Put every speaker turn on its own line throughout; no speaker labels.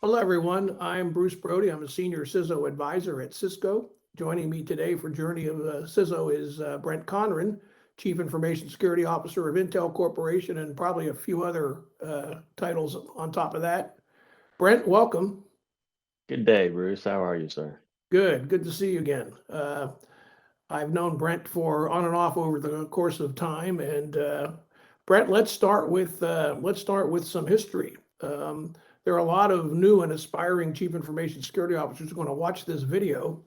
Hello, everyone. I'm Bruce Brody. I'm a senior CISO advisor at Cisco. Joining me today for Journey of CISO is Brent Conran, Chief Information Security Officer of Intel Corporation, and probably a few other titles on top of that. Brent, welcome.
Good day, Bruce. How are you, sir?
Good to see you again. I've known Brent for on and off over the course of time, and Brent, let's start with some history. There are a lot of new and aspiring chief information security officers who are going to watch this video.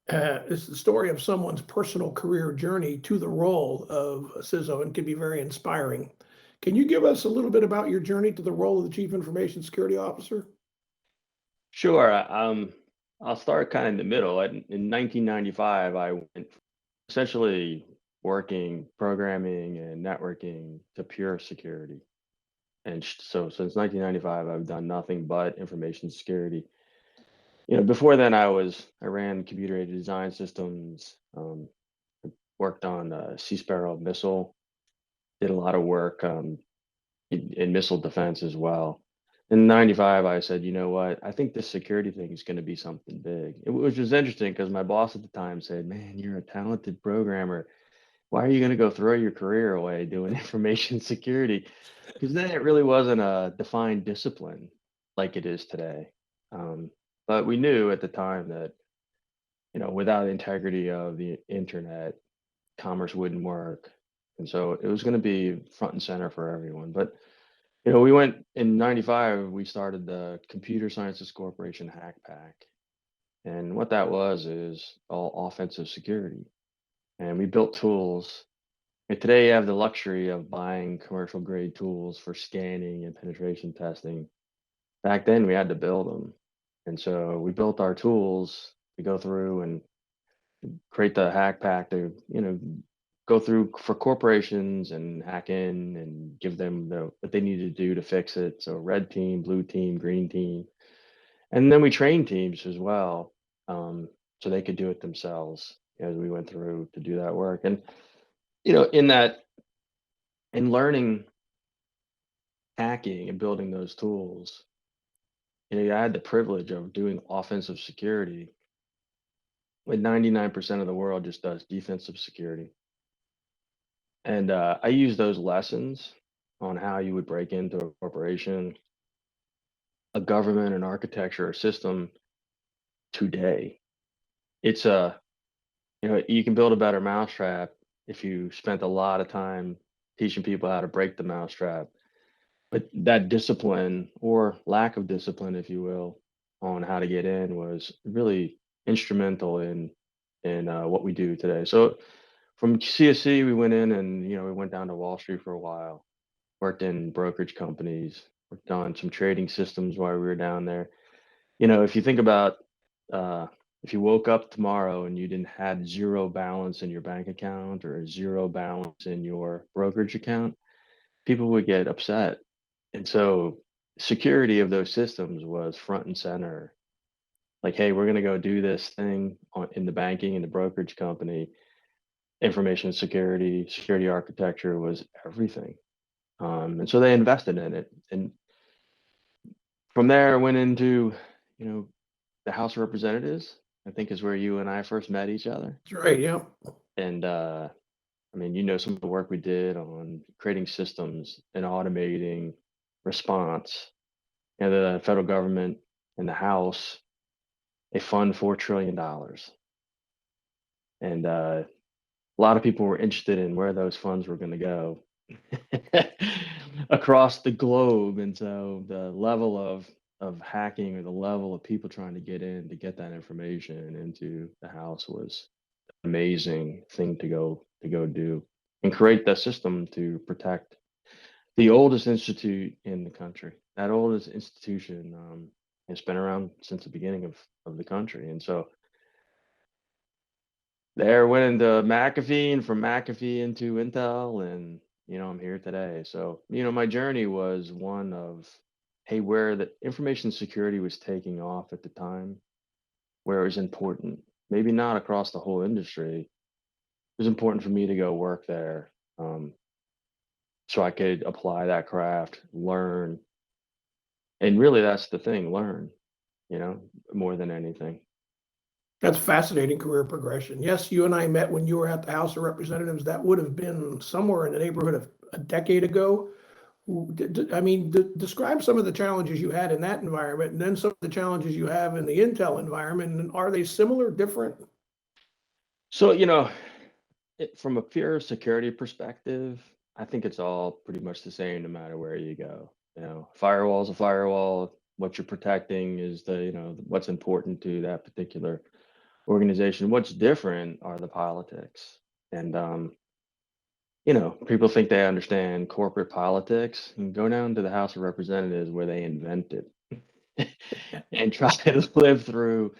It's the story of someone's personal career journey to the role of a CISO and can be very inspiring. Can you give us a little bit about your journey to the role of the chief information security officer?
Sure. I'll start kind of in the middle. In 1995, I went essentially working, programming, and networking to pure security. And so since 1995, I've done nothing but information security. Before then, I ran computer-aided design systems, worked on Sea Sparrow missile, did a lot of work in missile defense as well. In 95, I said, you know what? I think this security thing is going to be something big. Which was interesting because my boss at the time said, man, you're a talented programmer. Why are you going to go throw your career away doing information security? Because then it really wasn't a defined discipline like it is today. But we knew at the time that, without the integrity of the internet, commerce wouldn't work. And so it was going to be front and center for everyone. But we went in 95, we started the Computer Sciences Corporation Hack Pack. And what that was is all offensive security. And we built tools. And today you have the luxury of buying commercial grade tools for scanning and penetration testing. Back then we had to build them. And so we built our tools to go through and create the hack pack to, go through for corporations and hack in and give them what they need to do to fix it. So red team, blue team, green team, and then we train teams as well, so they could do it themselves as we went through to do that work. And in learning hacking and building those tools, I had the privilege of doing offensive security when 99% of the world just does defensive security. And I use those lessons on how you would break into a corporation, a government, an architecture, or system today. It's you can build a better mousetrap if you spent a lot of time teaching people how to break the mousetrap. But that discipline or lack of discipline, if you will, on how to get in was really instrumental in what we do today. So from CSC, we went in and we went down to Wall Street for a while, worked in brokerage companies, worked on some trading systems while we were down there. If you think about if you woke up tomorrow and you didn't had zero balance in your bank account or zero balance in your brokerage account, people would get upset. And so security of those systems was front and center. Like, hey, we're going to go do this thing in the banking and the brokerage company. Information security, security architecture was everything. And so they invested in it. And from there, I went into, the House of Representatives, I think is where you and I first met each other.
That's right. Yeah.
And some of the work we did on creating systems and automating response. The federal government and the House, they fund $4 trillion. And a lot of people were interested in where those funds were going to go across the globe. And so the level of hacking or the level of people trying to get in to get that information into the House was an amazing thing to go do and create that system to protect the oldest institute in the country. That oldest institution has been around since the beginning of the country. And so there went into McAfee, and from McAfee into Intel, and I'm here today. So my journey was one of, hey, where the information security was taking off at the time, where it was important, maybe not across the whole industry. It was important for me to go work there, so I could apply that craft, learn, And really, that's the thing, learn, more than anything.
That's fascinating career progression. Yes, you and I met when you were at the House of Representatives. That would have been somewhere in the neighborhood of a decade ago. I mean, describe some of the challenges you had in that environment, and then some of the challenges you have in the Intel environment. And are they similar, different?
So, from a pure security perspective, I think it's all pretty much the same no matter where you go. Firewall's a firewall. What you're protecting is what's important to that particular organization. What's different are the politics. And people think they understand corporate politics, and go down to the House of Representatives where they invent it and try to live through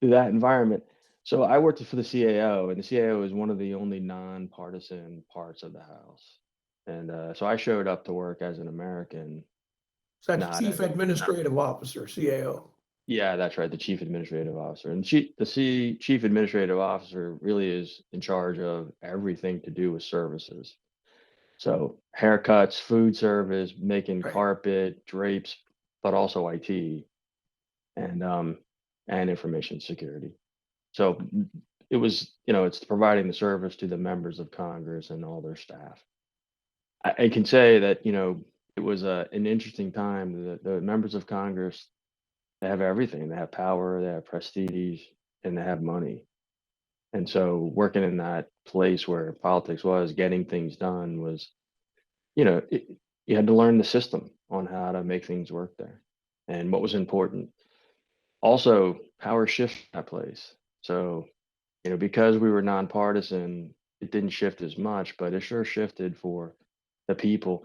that environment. So I worked for the CAO, and the CAO is one of the only nonpartisan parts of the House. And so I showed up to work as an American,
So that's
not
Chief
as not,
Administrative Officer, CAO.
yeah, that's right, the Chief Administrative Officer. And the Chief Administrative Officer really is in charge of everything to do with services. So haircuts, food service, making
Right.
carpet, drapes, but also IT and information security. So it was, it's providing the service to the members of Congress and all their staff. I can say that, it was an interesting time. The members of Congress, they have everything. They have power, they have prestige, and they have money. And so working in that place where politics was, getting things done was, you had to learn the system on how to make things work there and what was important. Also, power shifts that place. So because we were nonpartisan, it didn't shift as much, but it sure shifted for the people.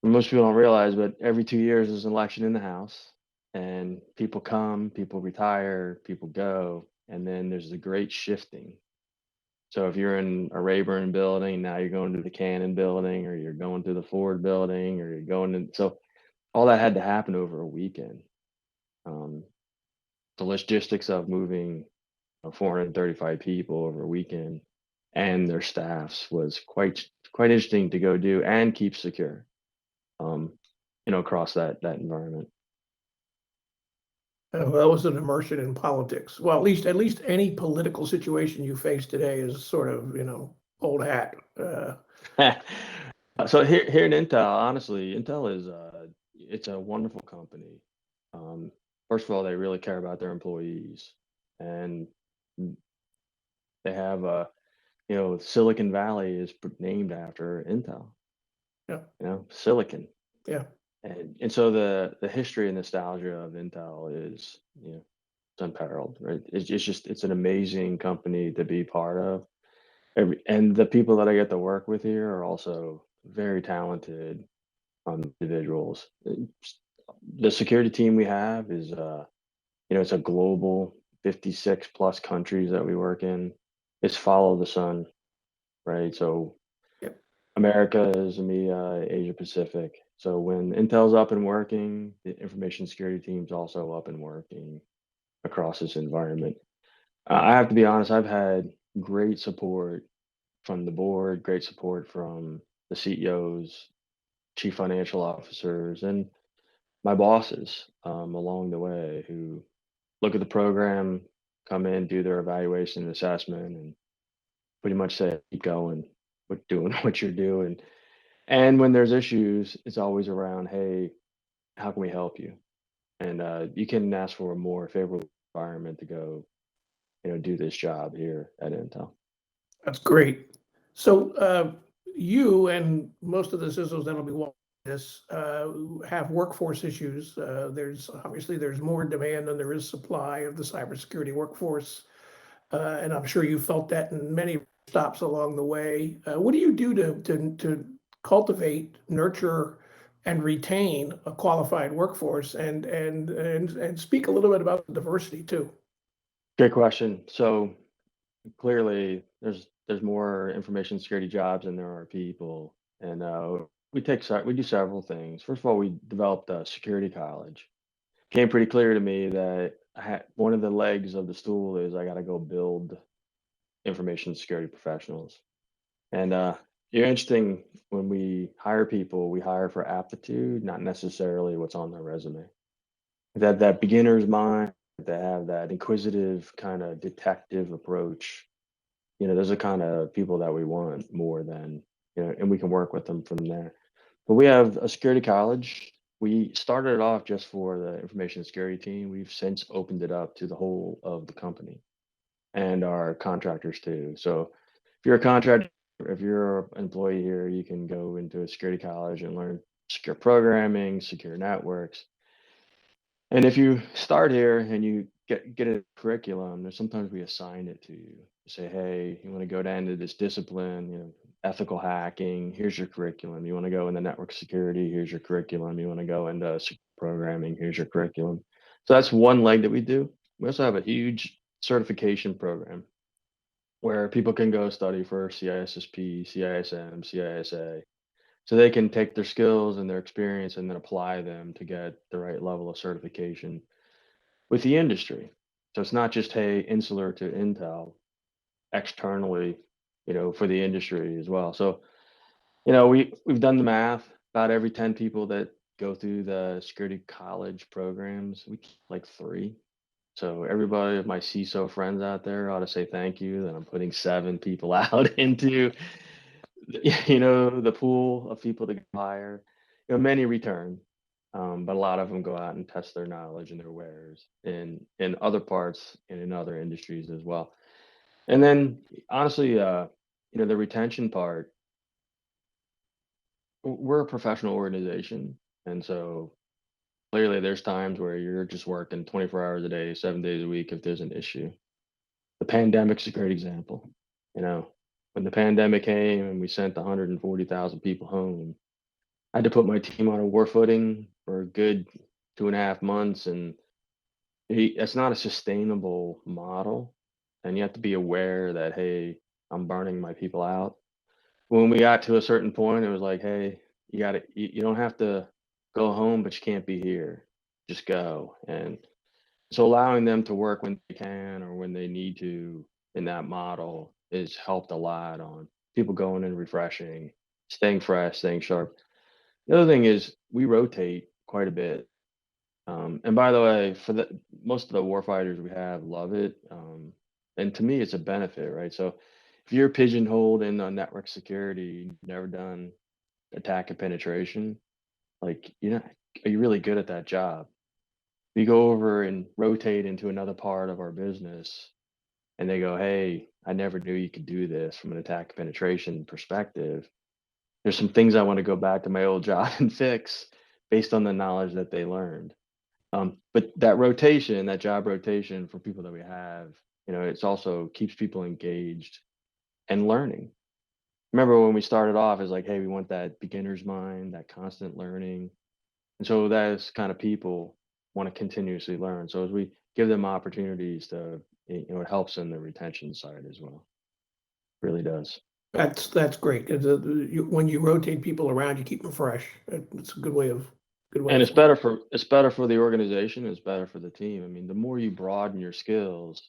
Most people don't realize, but every 2 years there's an election in the House, and people come, people retire, people go, and then there's the great shifting. So if you're in a Rayburn building, now you're going to the Cannon building, or you're going to the Ford building, or you're going to, so all that had to happen over a weekend. Um, the logistics of moving 435 people over a weekend and their staffs was quite interesting to go do and keep secure, um, across that environment.
Well, that was an immersion in politics. Well, at least any political situation you face today is sort of, old hat.
So here in Intel, honestly, Intel is it's a wonderful company. Um, First of all, they really care about their employees, and they have Silicon Valley is named after Intel.
Yeah,
Silicon.
yeah.
And so the history and nostalgia of Intel is, it's unparalleled, right? It's an amazing company to be part of. And the people that I get to work with here are also very talented individuals. The security team we have is, it's a global 56 plus countries that we work in. It's follow the sun, right? So
Yep.
America is EMEA, Asia Pacific. So when Intel's up and working, the information security team's also up and working across this environment. I have to be honest, I've had great support from the board, great support from the CEOs, chief financial officers, and my bosses along the way who look at the program, come in, do their evaluation and assessment, and pretty much say, keep going, doing what you're doing. And when there's issues, it's always around, hey, how can we help you? And you can ask for a more favorable environment to go, do this job here at Intel.
That's great. So you and most of the CISOs that'll be watching this have workforce issues. There's more demand than there is supply of the cybersecurity workforce, and I'm sure you felt that in many stops along the way. What do you do to cultivate, nurture, and retain a qualified workforce, and speak a little bit about the diversity too?
Great question. So clearly, there's more information security jobs than there are people, and we do several things. First of all, we developed a security college. Came pretty clear to me that one of the legs of the stool is I got to go build information security professionals. And you're interesting. When we hire people, we hire for aptitude, not necessarily what's on their resume. That beginner's mind, to have that inquisitive kind of detective approach. Those are kind of people that we want more than, and we can work with them from there. But we have a security college. We started it off just for the information security team. We've since opened it up to the whole of the company and our contractors too. So if you're a contractor, if you're an employee here, you can go into a security college and learn secure programming, secure networks. And if you start here and you get a curriculum, there's sometimes we assign it to you. Say, hey, you want to go down to this discipline, ethical hacking, here's your curriculum. You want to go into network security, here's your curriculum. You want to go into programming, here's your curriculum. So that's one leg that we do. We also have a huge certification program where people can go study for CISSP, CISM, CISA, so they can take their skills and their experience and then apply them to get the right level of certification with the industry. So it's not just, hey, insular to Intel, externally, for the industry as well. So, we've done the math. About every 10 people that go through the security college programs, we keep like 3. So everybody of my CISO friends out there ought to say thank you that I'm putting 7 people out into the pool of people to hire. Many return, but a lot of them go out and test their knowledge and their wares in other parts and in other industries as well. And then honestly, the retention part, we're a professional organization. And so clearly there's times where you're just working 24 hours a day, 7 days a week if there's an issue. The pandemic's a great example. When the pandemic came and we sent 140,000 people home, I had to put my team on a war footing for a good 2.5 months, and it's not a sustainable model. And you have to be aware that, hey, I'm burning my people out. When we got to a certain point, it was like, hey, you don't have to go home, but you can't be here. Just go. And so allowing them to work when they can or when they need to in that model is helped a lot on people going and refreshing, staying fresh, staying sharp. The other thing is we rotate quite a bit. And by the way, for the most of the warfighters we have love it. And to me, it's a benefit, right? So if you're pigeonholed in network security, you've never done attack and penetration, like are you really good at that job? You go over and rotate into another part of our business, and they go, hey, I never knew you could do this from an attack penetration perspective. There's some things I want to go back to my old job and fix based on the knowledge that they learned. But that rotation, that job rotation for people that we have, it's also keeps people engaged and learning. Remember when we started off, it's like, hey, we want that beginner's mind, that constant learning. And so those kind of people want to continuously learn. So as we give them opportunities to, it helps in the retention side as well. Really does.
That's great. 'Cause, when you rotate people around, you keep them fresh. It's a good way of
And it's better for the organization. It's better for the team. I mean, the more you broaden your skills,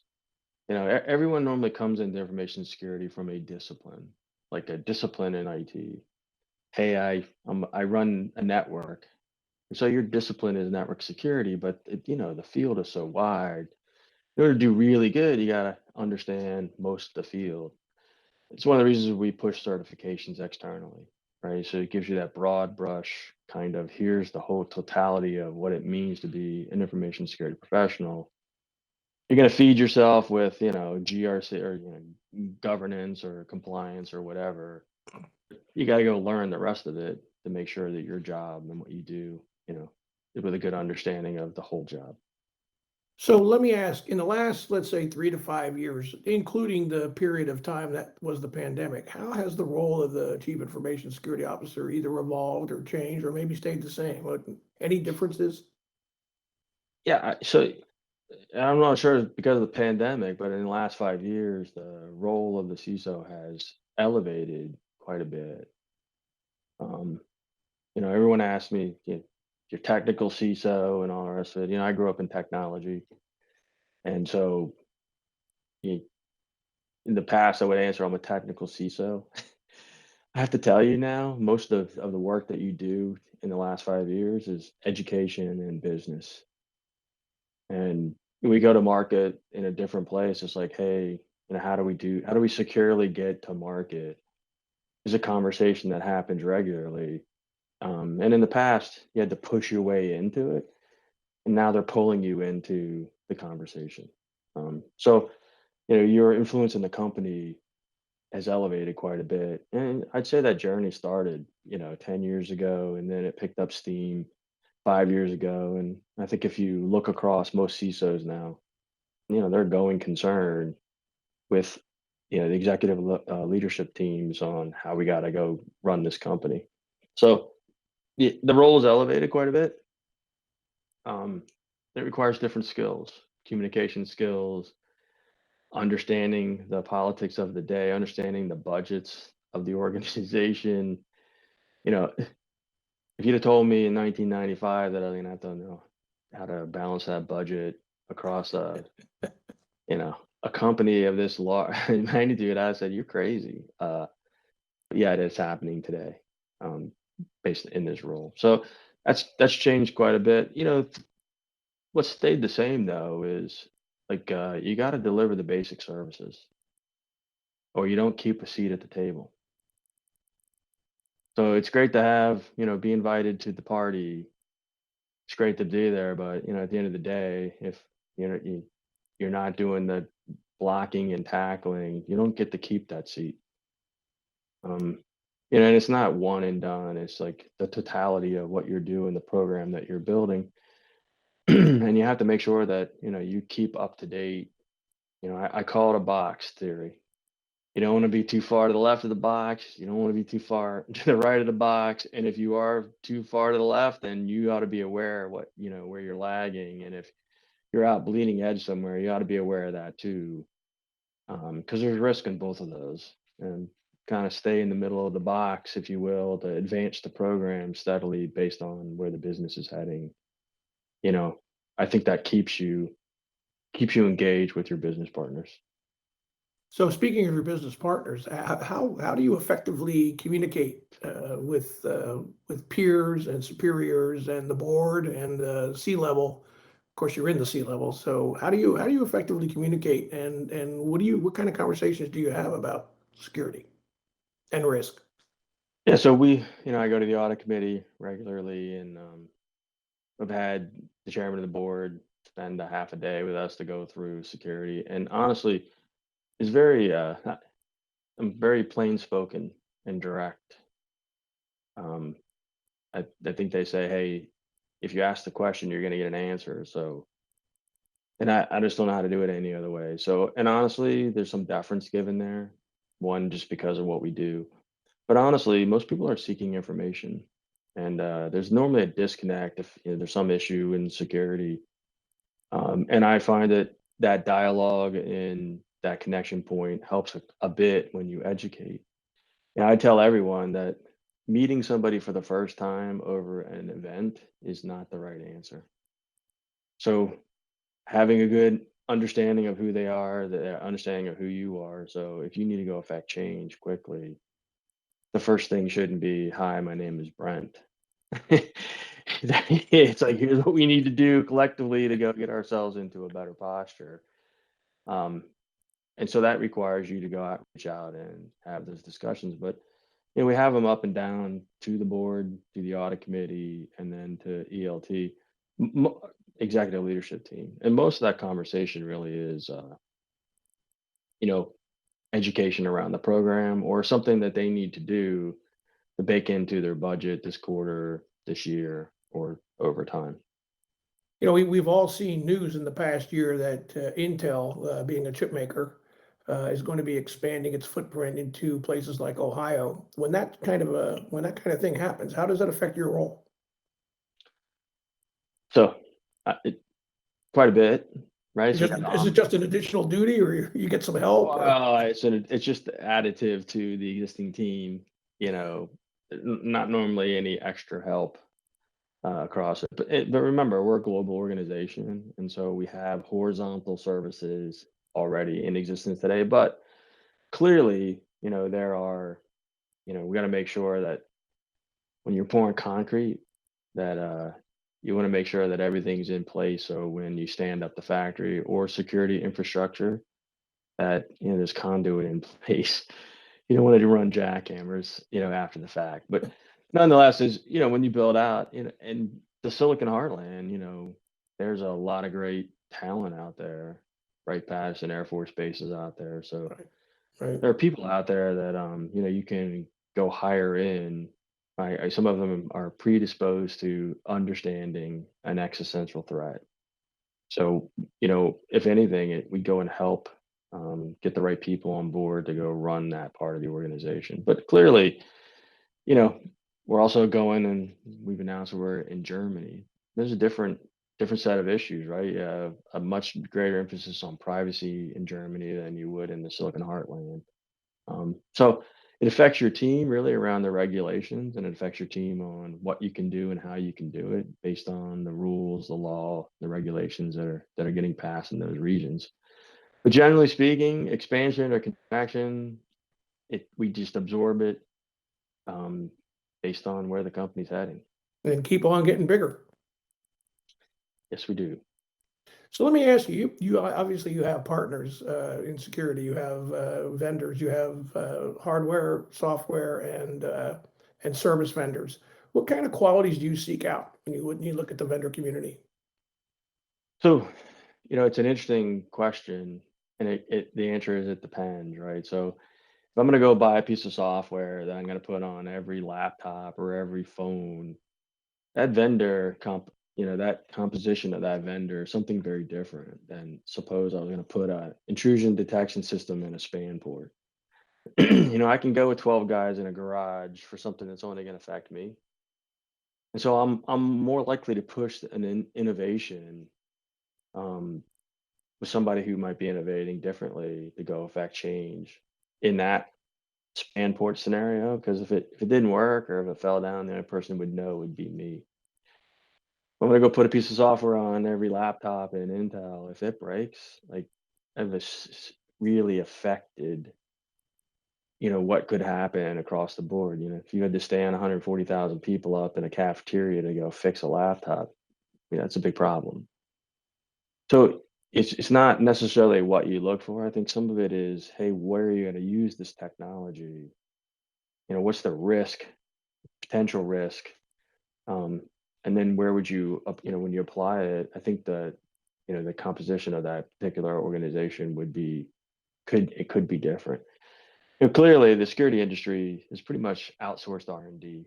everyone normally comes into information security from a discipline, like a discipline in IT. Hey, I run a network, so your discipline is network security, but the field is so wide. In order to do really good, you gotta understand most of the field. It's one of the reasons we push certifications externally, right? So it gives you that broad brush kind of, here's the whole totality of what it means to be an information security professional. You're going to feed yourself with, GRC or governance or compliance or whatever. You got to go learn the rest of it to make sure that your job and what you do, with a good understanding of the whole job.
So let me ask, in the last, let's say, 3 to 5 years, including the period of time that was the pandemic, how has the role of the Chief Information Security Officer either evolved or changed or maybe stayed the same? Any differences?
Yeah. So I'm not sure it's because of the pandemic, but in the last 5 years, the role of the CISO has elevated quite a bit. Everyone asks me, your technical CISO and all the rest of it. I grew up in technology, and so in the past, I would answer I'm a technical CISO. I have to tell you now, most of the work that you do in the last 5 years is education and business. And we go to market in a different place. It's like, hey, how do we securely get to market? Is a conversation that happens regularly. And in the past, you had to push your way into it, and now they're pulling you into the conversation. So, your influence in the company has elevated quite a bit. And I'd say that journey started, 10 years ago, and then it picked up steam 5 years ago. And I think if you look across most CISOs now, they're going concern with, the executive leadership teams on how we got to go run this company. So the role is elevated quite a bit. Um, it requires different skills, communication skills, understanding the politics of the day, understanding the budgets of the organization. You know, if you'd have told me in 1995 that I was gonna have to know how to balance that budget across a company of this large magnitude, I said, "You're crazy." But yet it's happening today, um, based in this role. So that's changed quite a bit. What stayed the same though is like you got to deliver the basic services, or you don't keep a seat at the table. So it's great to have, be invited to the party. It's great to be there, but at the end of the day, if you're not doing the blocking and tackling, you don't get to keep that seat. Um, and it's not one and done. It's like the totality of what you're doing, the program that you're building, and you have to make sure that you keep up to date. I call it a box theory. You don't want to be too far to the left of the box. You don't want to be too far to the right of the box. And if you are too far to the left, then you ought to be aware of where you're lagging. And if you're out bleeding edge somewhere, you ought to be aware of that too. Because there's risk in both of those. And kind of stay in the middle of the box, if you will, to advance the program steadily based on where the business is heading. You know, I think that keeps you engaged with your business partners.
So speaking of your business partners, how do you effectively communicate with peers and superiors and the board and the C-level? Of course, you're in the C-level, so how do you effectively communicate and what kind of conversations do you have about security and risk?
Yeah, so I go to the audit committee regularly, and I've had the chairman of the board spend a half a day with us to go through security. And honestly, it's I'm very plain spoken and direct. Um, I think they say, hey, if you ask the question, you're going to get an answer. So, and I just don't know how to do it any other way. So, and honestly, there's some deference given there. One, just because of what we do. But honestly, most people are seeking information, and there's normally a disconnect if there's some issue in security. And I find that dialogue and that connection point helps a bit when you educate. And I tell everyone that meeting somebody for the first time over an event is not the right answer. So having a good understanding of who they are, the understanding of who you are. So if you need to go affect change quickly, the first thing shouldn't be, "Hi, my name is Brent." It's like, here's what we need to do collectively to go get ourselves into a better posture. Um, and so that requires you to go out, reach out, and have those discussions. But we have them up and down to the board, to the audit committee, and then to ELT, executive leadership team. And most of that conversation really is, you know, education around the program or something that they need to do to bake into their budget this quarter, this year, or over time.
We've all seen news in the past year that Intel, being a chip maker, is going to be expanding its footprint into places like Ohio. When that kind of thing happens, how does that affect your role?
So, quite a bit, right?
Is
So
it
you
just,
have
is it just an additional duty, or you get some help, or
well, it's just additive to the existing team. Not normally any extra help across it. But remember, we're a global organization, and so we have horizontal services already in existence today. But clearly, there are we got to make sure that when you're pouring concrete, that you want to make sure that everything's in place. So when you stand up the factory or security infrastructure, that there's conduit in place. You don't want to run jackhammers, after the fact. But nonetheless, is when you build out, and the Silicon Heartland, there's a lot of great talent out there. Right, Patterson Air Force Base is out there, so
Right.
there are people out there that you can go hire in. Some of them are predisposed to understanding an existential threat. So, if anything, we go and help get the right people on board to go run that part of the organization. But clearly, you know, we're also going, and we've announced we're in Germany. There's a different set of issues, right? You have a much greater emphasis on privacy in Germany than you would in the Silicon Heartland. So it affects your team really around the regulations, and it affects your team on what you can do and how you can do it based on the rules, the law, the regulations that are getting passed in those regions. But generally speaking, expansion or contraction, we just absorb it um, based on where the company's heading.
And keep on getting bigger.
Yes, we do.
So let me ask you, you obviously you have partners in security, you have vendors, you have hardware, software, and service vendors. What kind of qualities do you seek out when you look at the vendor community?
So, it's an interesting question, and the answer is it depends, right? So if I'm going to go buy a piece of software that I'm going to put on every laptop or every phone, that that composition of that vendor is something very different than suppose I was going to put a intrusion detection system in a span port. I can go with 12 guys in a garage for something that's only going to affect me. And so I'm more likely to push innovation um, with somebody who might be innovating differently to go affect change in that span port scenario. Because if it didn't work or if it fell down, the only person who would know would be me. I'm gonna go put a piece of software on every laptop in Intel. If it breaks, like I've really affected, what could happen across the board. If you had to stand 140,000 people up in a cafeteria to go fix a laptop, that's a big problem. So it's not necessarily what you look for. I think some of it is, hey, where are you going to use this technology? What's the risk, potential risk? Um, and then where would when you apply it, I think the composition of that particular organization could be different. Clearly the security industry is pretty much outsourced R&D.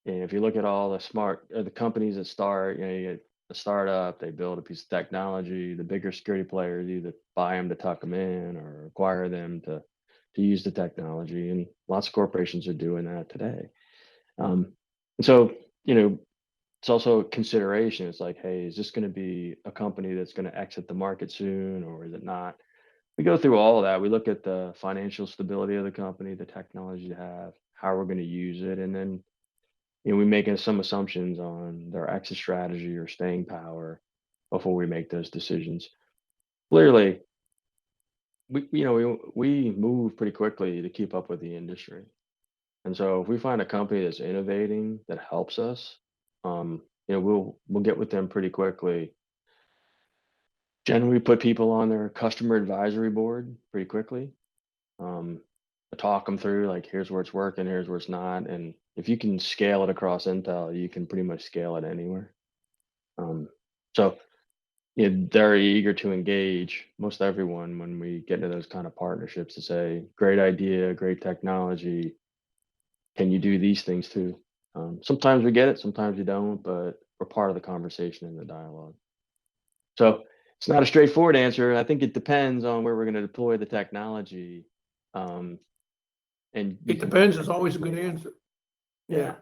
And if you look at all the companies that start, you get a startup, they build a piece of technology, the bigger security players either buy them to tuck them in or acquire them to use the technology. And lots of corporations are doing that today. And so, it's also a consideration. It's like, hey, is this going to be a company that's going to exit the market soon, or is it not? We go through all of that. We look at the financial stability of the company, the technology they have, how we're going to use it, and then we make some assumptions on their exit strategy or staying power before we make those decisions. Clearly, we move pretty quickly to keep up with the industry, and so if we find a company that's innovating that helps us, we'll get with them pretty quickly. Generally, we put people on their customer advisory board pretty quickly. Um, talk them through like, here's where it's working, here's where it's not, and if you can scale it across Intel, you can pretty much scale it anywhere. So they're eager to engage most everyone when we get into those kind of partnerships to say, great idea, great technology. Can you do these things too? Sometimes we get it, sometimes we don't, but we're part of the conversation and the dialogue. So it's not a straightforward answer. I think it depends on where we're going to deploy the technology. And
It depends is always a good answer. Yeah.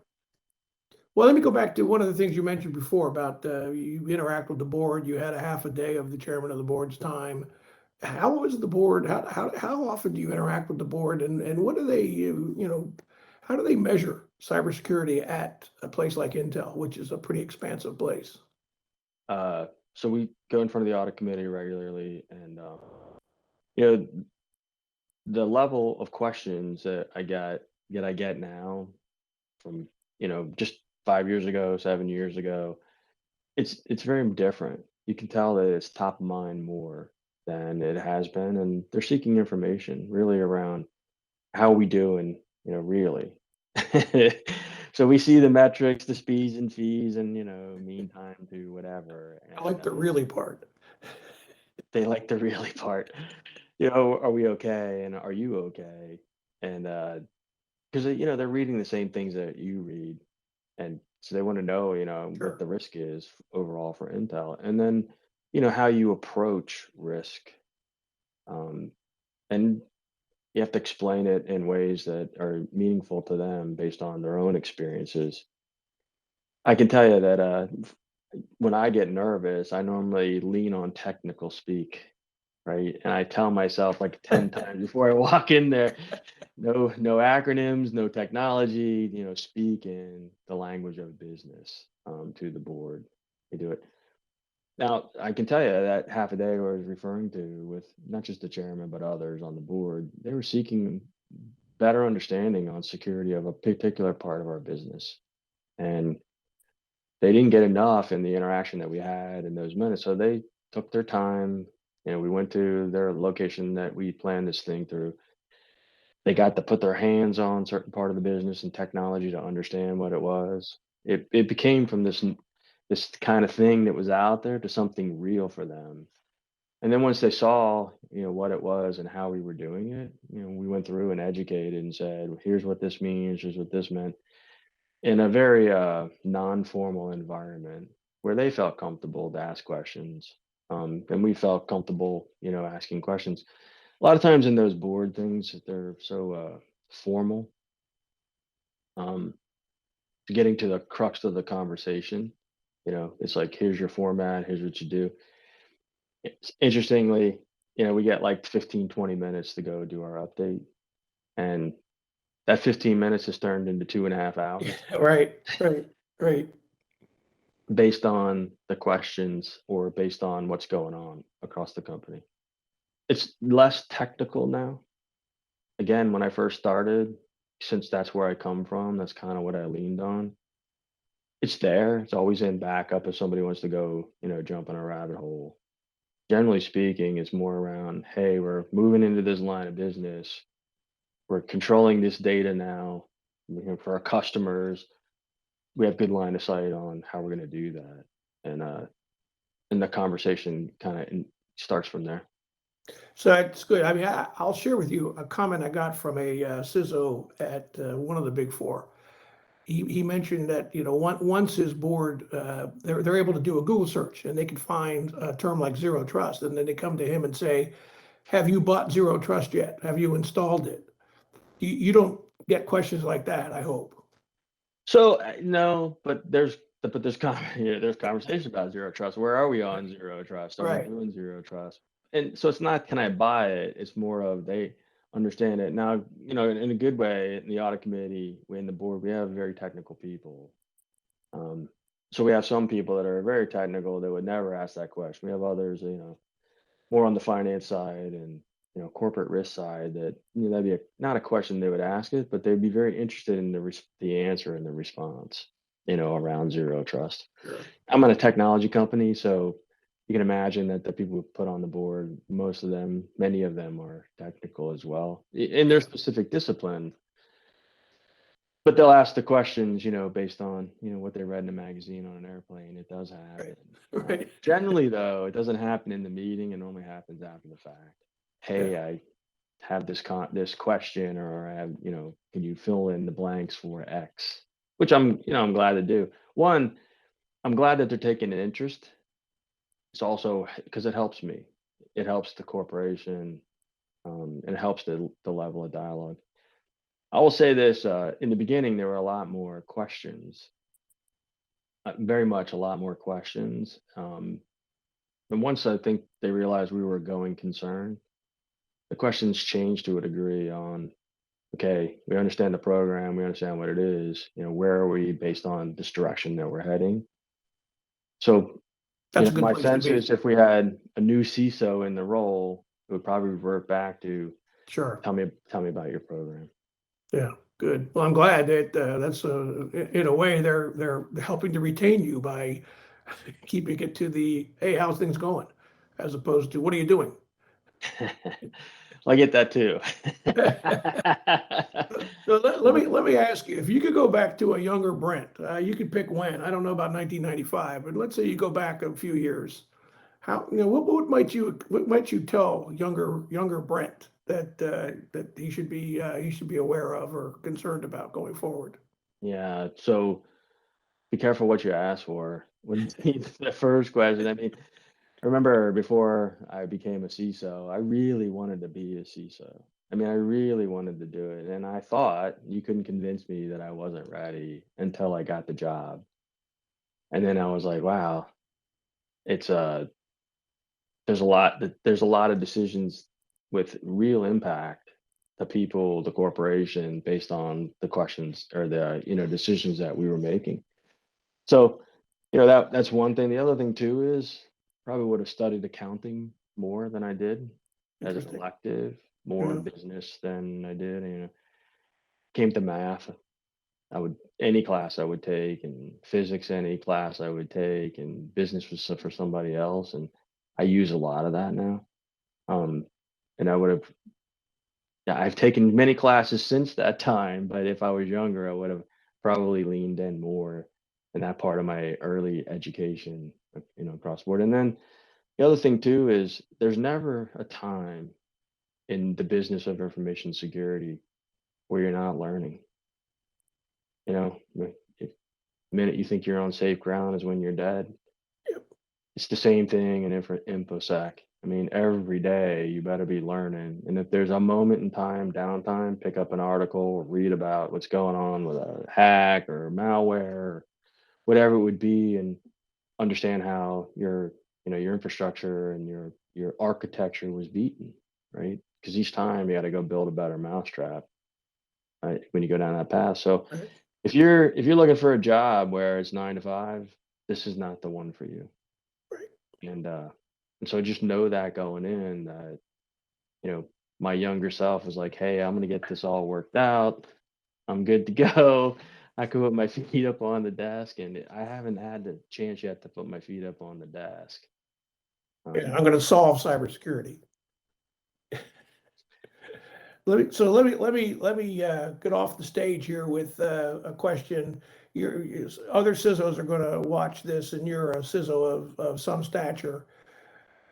Well, let me go back to one of the things you mentioned before about you interact with the board. You had a half a day of the chairman of the board's time. How was the board? How often do you interact with the board, and what do they how do they measure cybersecurity at a place like Intel, which is a pretty expansive place?
So we go in front of the audit committee regularly, and you know the level of questions that I get that I get now from, just 5 years ago, 7 years ago, it's very different. You can tell that it's top of mind more than it has been, and they're seeking information really around how we do, and really. So we see the metrics, the speeds and fees, and mean time to whatever,
I
and
like the really part.
they like the really part. Are we okay, and are you okay? And because they're reading the same things that you read, and so they want to know what
Sure.
the risk is overall for Intel, and then how you approach risk, um, and you have to explain it in ways that are meaningful to them based on their own experiences. I can tell you that when I get nervous, I normally lean on technical speak, right? And I tell myself like 10 times before I walk in there, no acronyms, no technology, speak in the language of business, to the board. They do it. Now, I can tell you that half a day I was referring to with not just the chairman, but others on the board, they were seeking better understanding on security of a particular part of our business. And they didn't get enough in the interaction that we had in those minutes. So they took their time, and we went to their location that we planned this thing through. They got to put their hands on certain part of the business and technology to understand what it was. It became from this kind of thing that was out there to something real for them. And then once they saw, what it was and how we were doing it, we went through and educated and said, here's what this means, here's what this meant, in a very non-formal environment where they felt comfortable to ask questions. And we felt comfortable, asking questions. A lot of times in those board things, they're so formal, um, getting to the crux of the conversation. It's like, here's your format, here's what you do. Interestingly, we get like 15, 20 minutes to go do our update. And that 15 minutes has turned into 2.5 hours
Right, right, right.
based on the questions or based on what's going on across the company. It's less technical now. Again, when I first started, since that's where I come from, that's kind of what I leaned on. It's there. It's always in backup if somebody wants to go, jump in a rabbit hole. Generally speaking, it's more around, hey, we're moving into this line of business. We're controlling this data now, for our customers. We have good line of sight on how we're going to do that, and the conversation kind of starts from there.
So that's good. I mean, I'll share with you a comment I got from a CISO at one of the big four. He mentioned that once his board they're able to do a Google search and they can find a term like zero trust, and then they come to him and say, "Have you bought zero trust yet? Have you installed it?" You don't get questions like that, I hope.
So no, there's conversation about zero trust. Where are we on zero trust? Are we
Right.
doing zero trust? And so it's not, can I buy it? It's more of, they understand it now. In a good way. In the audit committee, we in the board, we have very technical people. So we have some people that are very technical that would never ask that question. We have others, more on the finance side and corporate risk side, that that'd be not a question they would ask it, but they'd be very interested in the answer and the response, around zero trust.
Sure.
I'm in a technology company, so you can imagine that the people we put on the board, most of them, many of them are technical as well in their specific discipline. But they'll ask the questions, based on, what they read in a magazine on an airplane. It does
Right.
happen.
Right.
Generally, though, it doesn't happen in the meeting. It normally happens after the fact.
Yeah.
Hey, I have this question, or I have, can you fill in the blanks for X? Which I'm glad to do. One, I'm glad that they're taking an interest. It's also because it helps me. It helps the corporation, and it helps the level of dialogue. I will say this: in the beginning, there were a lot more questions, very much a lot more questions. And once I think they realized we were a going concern, the questions changed to a degree on, okay, we understand the program, we understand what it is, where are we based on this direction that we're heading. So,
That's a good
my
place to
sense
be.
is if we had a new CISO in the role, it would probably revert back to,
Sure.
tell me about your program.
Yeah. Good. Well, I'm glad that that's in a way they're helping to retain you by keeping it to the, hey, how's things going, as opposed to what are you doing?
I get that too.
So
Well,
let me ask you, if you could go back to a younger Brent, you could pick when. I don't know about 1995, but let's say you go back a few years. How, what might you tell younger Brent that that he should be aware of or concerned about going forward?
yeah, so be careful what you ask for. When the first question, I mean, I remember before I became a CISO, I really wanted to be a CISO. I mean, I really wanted to do it. And I thought you couldn't convince me that I wasn't ready until I got the job. And then I was like, wow, it's there's a lot of decisions with real impact to people, the corporation, based on the questions or the, decisions that we were making. So, that's one thing. The other thing too is probably would have studied accounting more than I did as an
Interesting.
elective, more
Yeah.
business than I did. Came to math. I would any class I would take, and physics any class I would take, and business was for somebody else. And I use a lot of that now. Um, and I would have, yeah, I've taken many classes since that time, but if I was younger, I would have probably leaned in more in that part of my early education, across the board. And then the other thing too is there's never a time in the business of information security where you're not learning. The minute you think you're on safe ground is when you're dead.
Yep.
It's the same thing in infosec. I mean, every day you better be learning. And if there's a moment in time, downtime, pick up an article, read about what's going on with a hack or malware, or whatever it would be, and understand how your infrastructure and your architecture was beaten, right? Because each time you got to go build a better mousetrap, right? When you go down that path. So
Right.
if you're looking for a job where it's 9 to 5, this is not the one for you.
Right.
And so just know that going in that, you know, my younger self was like, hey, I'm gonna get this all worked out. I'm good to go. I could put my feet up on the desk, and I haven't had the chance yet to put my feet up on the desk.
Yeah,
Um,
I'm going to solve cybersecurity. Let me get off the stage here with a question. Other CISOs are going to watch this, and you're a CISO of some stature.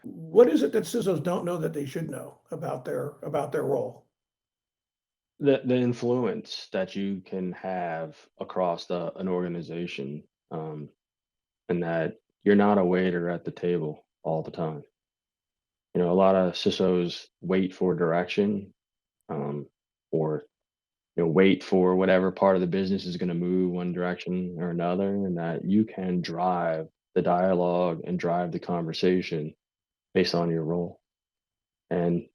What is it that CISOs don't know that they should know about their role?
the influence that you can have across an organization, and that you're not a waiter at the table all the time. A lot of CISOs wait for direction, or wait for whatever part of the business is going to move one direction or another, and that you can drive the dialogue and drive the conversation based on your role. And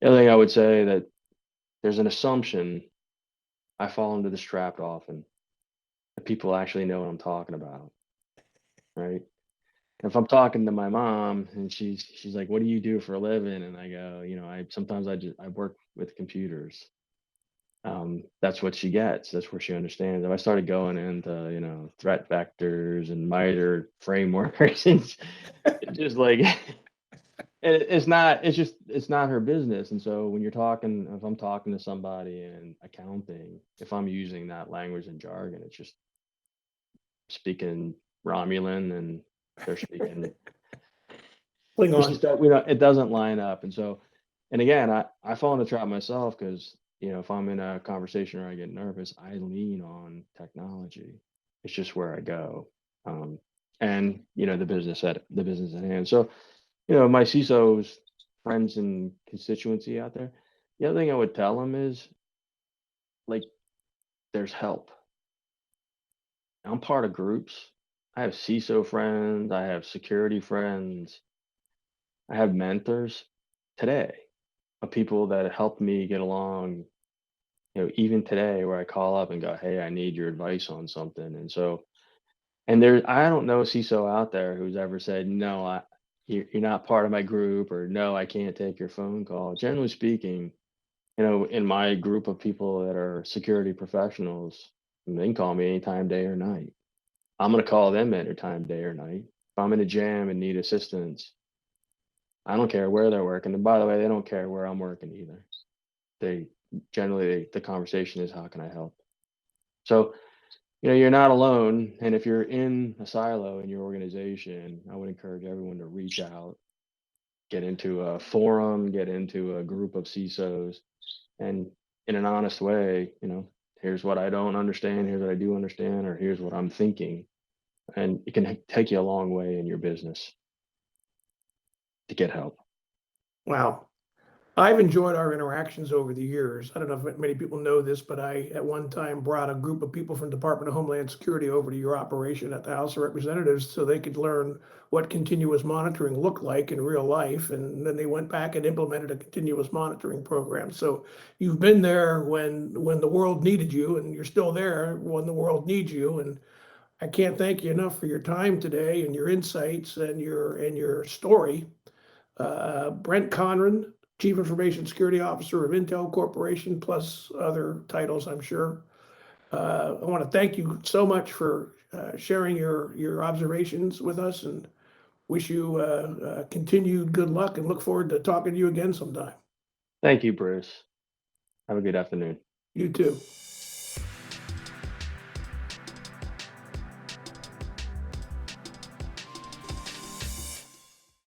the other thing I would say that there's an assumption, I fall into this trap often, that people actually know what I'm talking about, right? If I'm talking to my mom and she's like, "What do you do for a living?" and I go, I sometimes I work with computers. That's what she gets. That's where she understands. If I started going into, threat vectors and MITRE frameworks, and just like, it's not her business. And so when if I'm talking to somebody in accounting, if I'm using that language and jargon, it's just speaking Romulan, and they're speaking. It's
Klingon.
just that it doesn't line up. And so, and again, I fall in the trap myself because, if I'm in a conversation or I get nervous, I lean on technology. It's just where I go. And the business at hand. So, my CISO's friends and constituency out there, the other thing I would tell them is, like, there's help. I'm part of groups. I have CISO friends, I have security friends, I have mentors today of people that helped me get along, even today, where I call up and go, "Hey, I need your advice on something." And so, I don't know a CISO out there who's ever said, "No, you're not part of my group," or "No, I can't take your phone call." Generally speaking, in my group of people that are security professionals, they can call me anytime, day or night. I'm going to call them anytime, day or night. If I'm in a jam and need assistance, I don't care where they're working. And by the way, they don't care where I'm working either. They generally, the conversation is, how can I help? So, you're not alone. And if you're in a silo in your organization, I would encourage everyone to reach out, get into a forum, get into a group of CISOs, and in an honest way, here's what I don't understand, here's what I do understand, or here's what I'm thinking. And it can take you a long way in your business to get help.
Wow. I've enjoyed our interactions over the years. I don't know if many people know this, but I at one time brought a group of people from Department of Homeland Security over to your operation at the House of Representatives so they could learn what continuous monitoring looked like in real life. And then they went back and implemented a continuous monitoring program. So you've been there when the world needed you, and you're still there when the world needs you. And I can't thank you enough for your time today and your insights and your story. Brent Conran, Chief Information Security Officer of Intel Corporation, plus other titles, I'm sure. I want to thank you so much for sharing your observations with us, and wish you continued good luck, and look forward to talking to you again sometime.
Thank you, Bruce. Have a good afternoon.
You too.